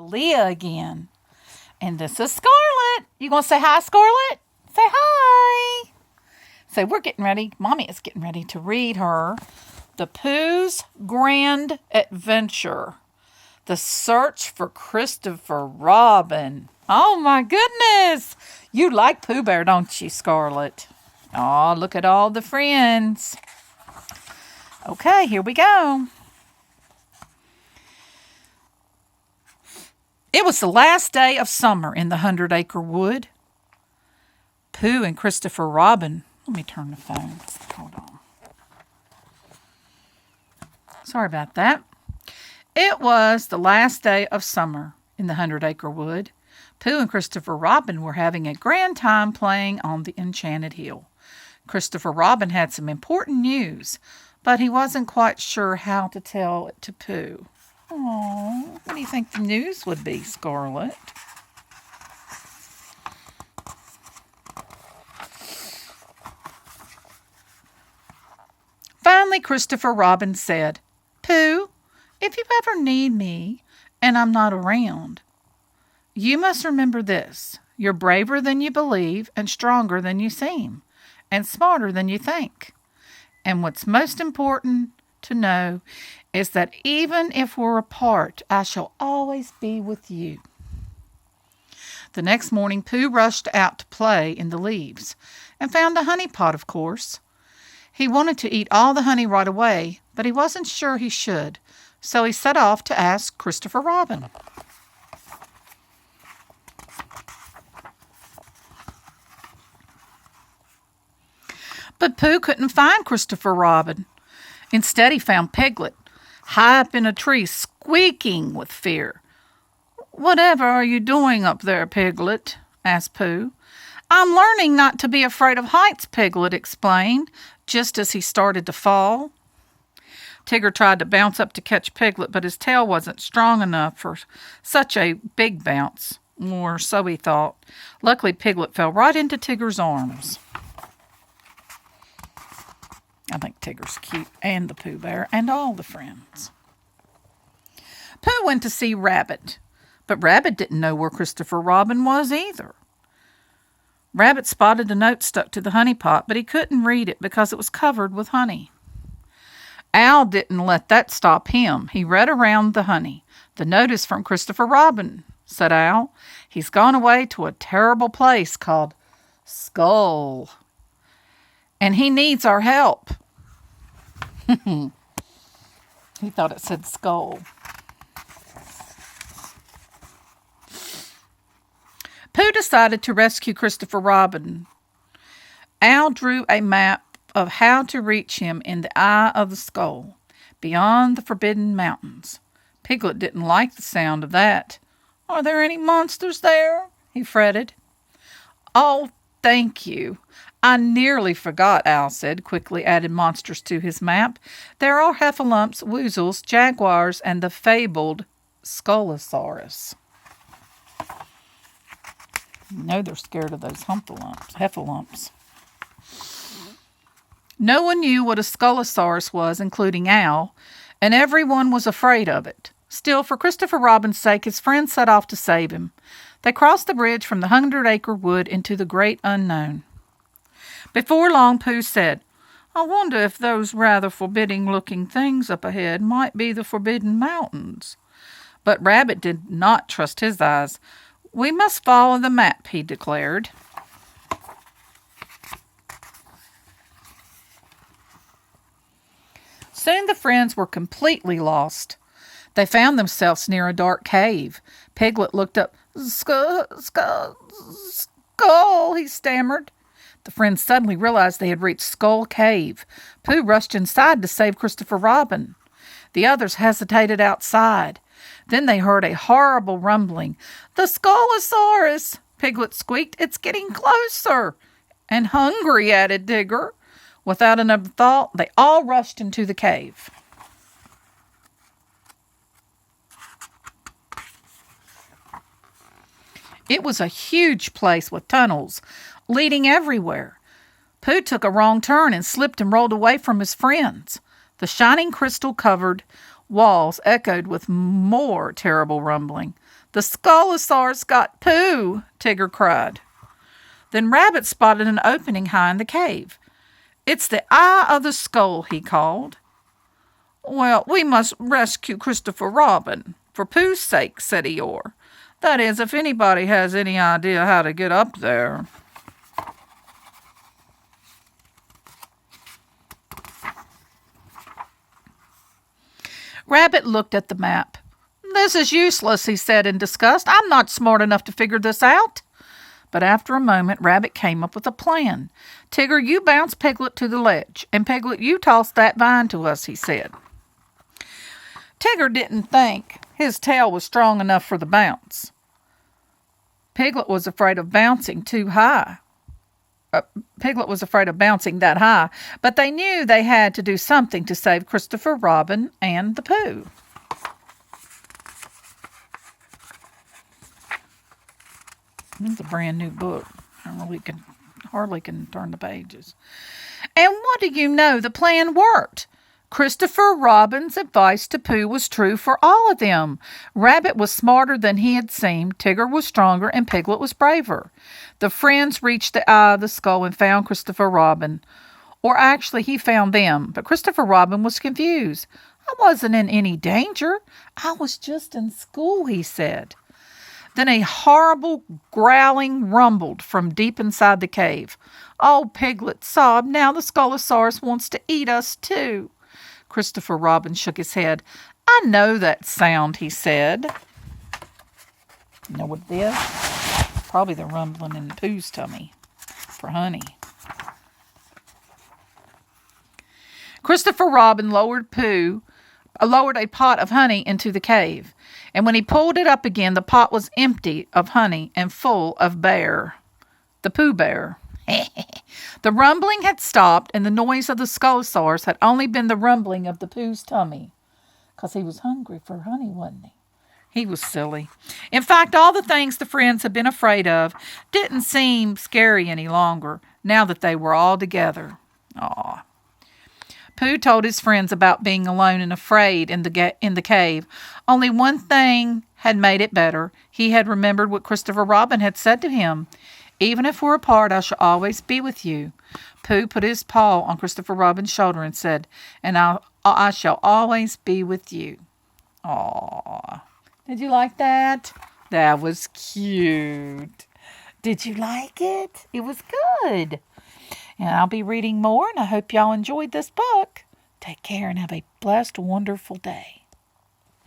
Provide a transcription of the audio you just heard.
Leah again. And this is Scarlett. You gonna say hi, Scarlett? Say hi. So we're getting ready. Mommy is getting ready to read her the Pooh's Grand Adventure. The Search for Christopher Robin. Oh my goodness. You like Pooh Bear, don't you, Scarlett? Oh, look at all the friends. Okay, here we go. It was the last day of summer in the 100-acre wood. Pooh and Christopher Robin. Let me turn the phone. Hold on. Sorry about that. It was the last day of summer in the 100-acre wood. Pooh and Christopher Robin were having a grand time playing on the Enchanted Hill. Christopher Robin had some important news, but he wasn't quite sure how to tell it to Pooh. Oh, what do you think the news would be, Scarlett? Finally, Christopher Robin said, Pooh, if you ever need me and I'm not around, you must remember this. You're braver than you believe and stronger than you seem and smarter than you think. And what's most important to know is that even if we're apart, I shall always be with you. The next morning, Pooh rushed out to play in the leaves and found a honey pot, of course. He wanted to eat all the honey right away, but he wasn't sure he should, so he set off to ask Christopher Robin. But Pooh couldn't find Christopher Robin. Instead, he found Piglet, high up in a tree, squeaking with fear. Whatever are you doing up there, Piglet? Asked Pooh. I'm learning not to be afraid of heights, Piglet explained, just as he started to fall. Tigger tried to bounce up to catch Piglet, but his tail wasn't strong enough for such a big bounce, or so he thought. Luckily, Piglet fell right into Tigger's arms. I think Tigger's cute, and the Pooh Bear, and all the friends. Pooh went to see Rabbit, but Rabbit didn't know where Christopher Robin was either. Rabbit spotted a note stuck to the honey pot, but he couldn't read it because it was covered with honey. Owl didn't let that stop him. He read around the honey. The note is from Christopher Robin, said Owl. He's gone away to a terrible place called Skull, and he needs our help. He thought it said skull. Pooh decided to rescue Christopher Robin. Owl drew a map of how to reach him in the eye of the skull, beyond the Forbidden Mountains. Piglet didn't like the sound of that. Are there any monsters there? He fretted. Oh, thank you. I nearly forgot, Owl said, quickly added monsters to his map. There are heffalumps, woozles, jaguars, and the fabled Skullosaurus. You know they're scared of those heffalumps. No one knew what a Skullosaurus was, including Owl, and everyone was afraid of it. Still, for Christopher Robin's sake, his friends set off to save him. They crossed the bridge from the 100-acre wood into the great unknown. Before long, Pooh said, I wonder if those rather forbidding-looking things up ahead might be the Forbidden Mountains. But Rabbit did not trust his eyes. We must follow the map, he declared. Soon the friends were completely lost. They found themselves near a dark cave. Piglet looked up. Skull, he stammered. The friends suddenly realized they had reached Skull Cave. Pooh rushed inside to save Christopher Robin. The others hesitated outside. Then they heard a horrible rumbling. The Skullosaurus, Piglet squeaked. It's getting closer. And hungry, added Tigger. Without another thought, they all rushed into the cave. It was a huge place with tunnels leading everywhere. Pooh took a wrong turn and slipped and rolled away from his friends. The shining crystal covered Walls echoed with more terrible rumbling. "The Skulosaurus got Pooh!" Tigger cried. Then Rabbit spotted an opening high in the cave. "It's the eye of the skull," he called. "Well, we must rescue Christopher Robin, for Pooh's sake," said Eeyore. "That is, if anybody has any idea how to get up there." Rabbit looked at the map. "This is useless," he said in disgust. "I'm not smart enough to figure this out." But after a moment, Rabbit came up with a plan. "Tigger, you bounce Piglet to the ledge, and Piglet, you toss that vine to us," he said. Tigger didn't think his tail was strong enough for the bounce. Piglet was afraid of bouncing too high. Piglet was afraid of bouncing that high, but they knew they had to do something to save Christopher Robin and the Pooh. This is a brand new book. I hardly can turn the pages. And what do you know? The plan worked. Christopher Robin's advice to Pooh was true for all of them. Rabbit was smarter than he had seemed, Tigger was stronger, and Piglet was braver. The friends reached the eye of the skull and found Christopher Robin. Or actually, he found them, but Christopher Robin was confused. "I wasn't in any danger. I was just in school," he said. Then a horrible growling rumbled from deep inside the cave. "Oh," Piglet sobbed, "now the Skulosaurus wants to eat us too." Christopher Robin shook his head. "I know that sound," he said. You know what it is? Probably the rumbling in Pooh's tummy for honey. Christopher Robin lowered a pot of honey into the cave, and when he pulled it up again, the pot was empty of honey and full of the Pooh Bear. The rumbling had stopped, and the noise of the Skulosaurus had only been the rumbling of the Pooh's tummy. 'Cause he was hungry for honey, wasn't he? He was silly. In fact, all the things the friends had been afraid of didn't seem scary any longer, now that they were all together. Aw. Pooh told his friends about being alone and afraid in the cave. Only one thing had made it better. He had remembered what Christopher Robin had said to him. "Even if we're apart, I shall always be with you." Pooh put his paw on Christopher Robin's shoulder and said, "And I shall always be with you." Aww. Did you like that? That was cute. Did you like it? It was good. And I'll be reading more, and I hope y'all enjoyed this book. Take care and have a blessed, wonderful day.